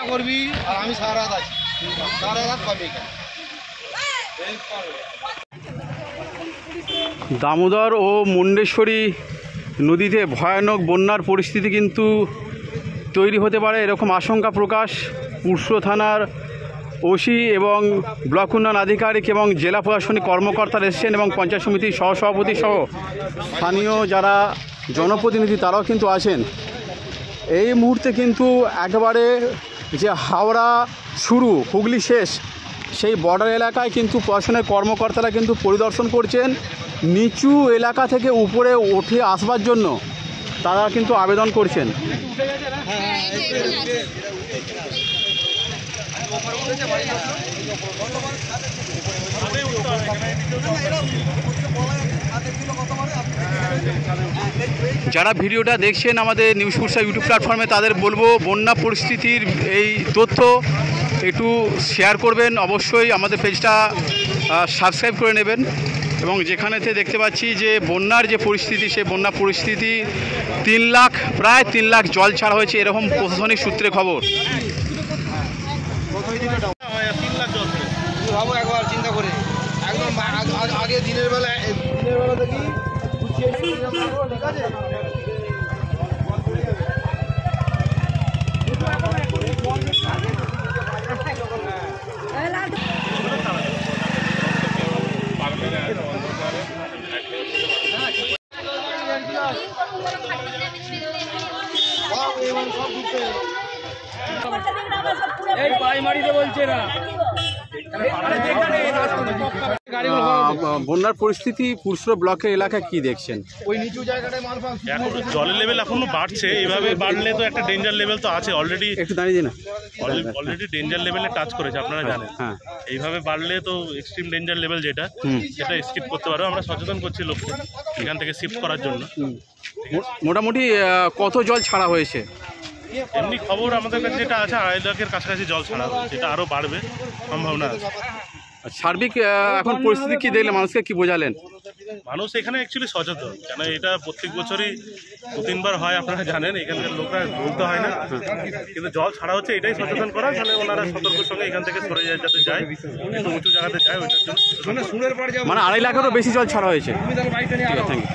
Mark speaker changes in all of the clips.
Speaker 1: করবি আর আমি সারা রাত আছি, সারা রাত পাবি।
Speaker 2: দামোদর ও মুন্ডেশ্বরী নদীতে ভয়ানক বন্যার পরিস্থিতি কিন্তু তৈরি হতে পারে, এরকম আশঙ্কা প্রকাশ পুরসুর থানার ওসি এবং ব্লক উন্নয়ন আধিকারিক এবং জেলা প্রশাসনিক কর্মকর্তারা এসেছেন এবং পঞ্চায়েত সমিতির সহসভাপতি সহ স্থানীয় যারা জনপ্রতিনিধি তারাও কিন্তু আছেন। এই মুহূর্তে কিন্তু একেবারে যে হাওড়া শুরু হুগলি শেষ সেই বর্ডার এলাকায় কিন্তু প্রশাসনের কর্মকর্তারা কিন্তু পরিদর্শন করছেন। নিচু এলাকা থেকে উপরে উঠে আসবার জন্য তারা কিন্তু আবেদন করছেন। যারা ভিডিওটা দেখছেন আমাদের নিউজ কুর্সা ইউটিউব প্ল্যাটফর্মে তাদের বলবো বন্যা পরিস্থিতির এই তথ্য একটু শেয়ার করবেন, অবশ্যই আমাদের পেজটা সাবস্ক্রাইব করে নেবেন। এবং যেখানেতে দেখতে পাচ্ছি যে বন্যার যে পরিস্থিতি, সেই বন্যা পরিস্থিতি প্রায় 3 লাখ জল ছাড়া হয়েছে, এরকম প্রশাসনিক সূত্রে খবর।
Speaker 1: 3 লাখ জল ভাবো একবার চিন্তা করে, একদম আগে দিনের বেলা দেখি ঠিক আছে।
Speaker 2: বন্যার পরিস্থিতি পুরসুর ব্লকের এলাকায় কি দেখছেন?
Speaker 1: ওই নিচু জায়গাটায় মাল
Speaker 3: এখন জলের লেভেল এখনো বাড়ছে, এইভাবে বাড়লে তো একটা ডেঞ্জার লেভেল তো আছে অলরেডি,
Speaker 2: একটু দাঁড়িয়ে না,
Speaker 3: অলরেডি ডেঞ্জার লেভেলে টাচ করেছে, আপনারা জানেন।
Speaker 2: হ্যাঁ,
Speaker 3: এইভাবে বাড়লে তো এক্সট্রিম ডেঞ্জার লেভেল যেটা সেটা স্কিপ করতে পারবে। আমরা সচেতন করছি লোককে এখান থেকে শিফট করার জন্য।
Speaker 2: মোটামুটি কত জল ছাড়া হয়েছে?
Speaker 3: এমনি খবর আমাদের কাছে যেটা আছে 2.5 লাখের কাছাকাছি জল ছাড়া হয়েছে, এটা আরও বাড়বে সম্ভাবনা আছে।
Speaker 2: সার্বিক এখন পরিস্থিতি কি দেখলে মানুষকে কি বোঝালেন?
Speaker 3: মানুষ এখানে অ্যাকচুয়ালি সচেতন, কেন এটা প্রত্যেক বছরই 2-3 বার হয়, আপনারা জানেন। এখানকার লোকরা বলতে হয় না, কিন্তু জল ছাড়া হচ্ছে এটাই সচেতন করা, তাহলে ওনারা সতর্কের সঙ্গে এখান থেকে সরে যায়, যাতে যায় একটু উঁচু জায়গাতে যায়, ওইটার জন্য।
Speaker 2: মানে 2.5 লাখেরও বেশি জল ছাড়া হয়েছে। ঠিক আছে, থ্যাংক ইউ।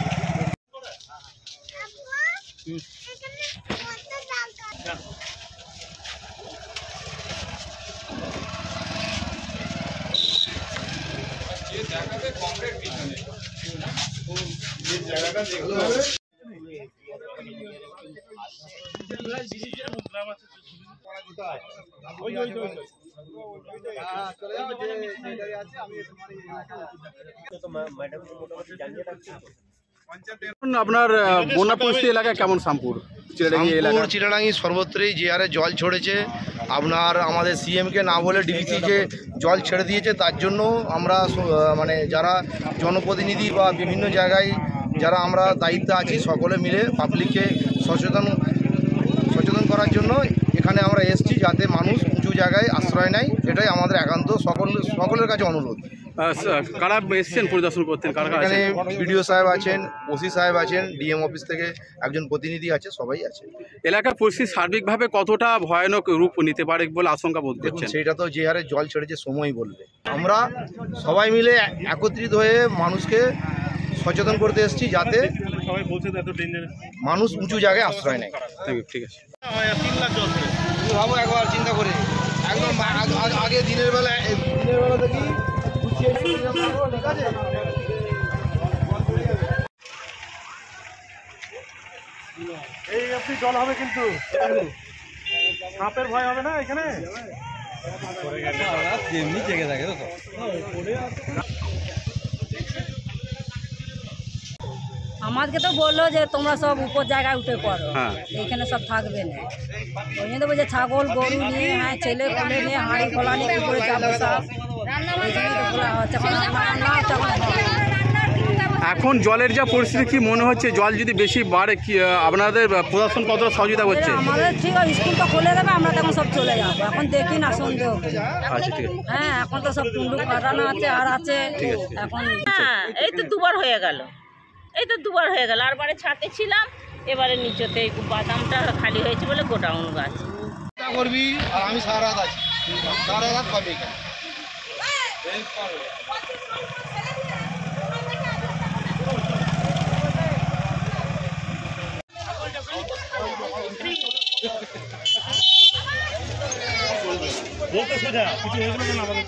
Speaker 2: আপনার বন্যা পরিস্থিতি এলাকায় কেমন? শামপুর
Speaker 1: চিটাডাঙ্গি সর্বত্রই যে হারে জল ছড়েছে, আপনার আমাদের সিএমকে না বলে ডিভিসি যে জল ছেড়ে দিয়েছে, তার জন্য আমরা মানে যারা জনপ্রতিনিধি বা বিভিন্ন জায়গায় যারা আমরা দায়িত্বে আছি সকলে মিলে পাবলিককে সচেতন করার জন্য এখানে আমরা এসেছি, যাতে মানুষ উঁচু জায়গায় আশ্রয় নেয়, এটাই আমাদের একান্ত সকলের কাছে অনুরোধ।
Speaker 2: কারা এসেছেন পরিদর্শন করতেন?
Speaker 1: এখানে বিডিও সাহেব আছেন, ওসি সাহেব আছেন, ডিএম অফিস থেকে একজন প্রতিনিধি আছে, সবাই আছে।
Speaker 2: এলাকার পরিস্থিতি সার্বিকভাবে কতটা ভয়ানক রূপ নিতে পারে বলে আশঙ্কা বোধ করছেন?
Speaker 1: সেটা তো যে হারে জল ছেড়েছে সময় বলবে। আমরা সবাই মিলে একত্রিত হয়ে মানুষকে সচেতন করতে এসেছি, যাতে
Speaker 3: সবাই বলছে এত ডেঞ্জার
Speaker 1: মানুষ উঁচু জায়গায় আশ্রয় নেয়।
Speaker 2: ঠিক আছে।
Speaker 3: 3 লাখ জল
Speaker 1: ভাবো একবার চিন্তা করে, একদম আগে দিনের বেলা দেখি ঠিক আছে।
Speaker 3: এই আপনি জল হবে, কিন্তু সাপের ভয় হবে না এখানে।
Speaker 4: আমাদেরকে তো বললো যে তোমরা সব উপর জায়গায় উঠে পড়ো, এইখানে সব থাকবে না। ওই জন্য তো বলছে ছাগল গরু নিয়ে, হ্যাঁ ছেলে কোলে নিয়ে হাঁড়ি খোলা নিয়ে কি করে যাবো সব, এই জন্য তো বলা হচ্ছে।
Speaker 2: এখন জলের যা পরিস্থিতি, কি মনে হচ্ছে জল যদি বেশি বাড়ে কি আপনাদের প্রশাসন কতটা সহযোগিতা করছে?
Speaker 4: আমাদের ঠিক আছে, স্কুল তো খুলে দেবে, আমরা তখন সব চলে যাবো। এখন দেখি না সন্দেহ।
Speaker 2: আচ্ছা, ঠিক আছে।
Speaker 4: হ্যাঁ, এখন তো সব টুন্ডু কাটানো আছে আর আছে এখন।
Speaker 5: হ্যাঁ, এই তো 2 বার হয়ে গেল, আর বারে ছাতে ছিলাম, এবারে নিচেতে বাদামটা খালি হয়েছে বলে গোডাউন গাছ।
Speaker 1: চেষ্টা করবি আর আমি সারা রাত আছি, সারা রাত পাবি এখানে।
Speaker 3: বলতে সোজা কিছু হয়েছিল না আমাদের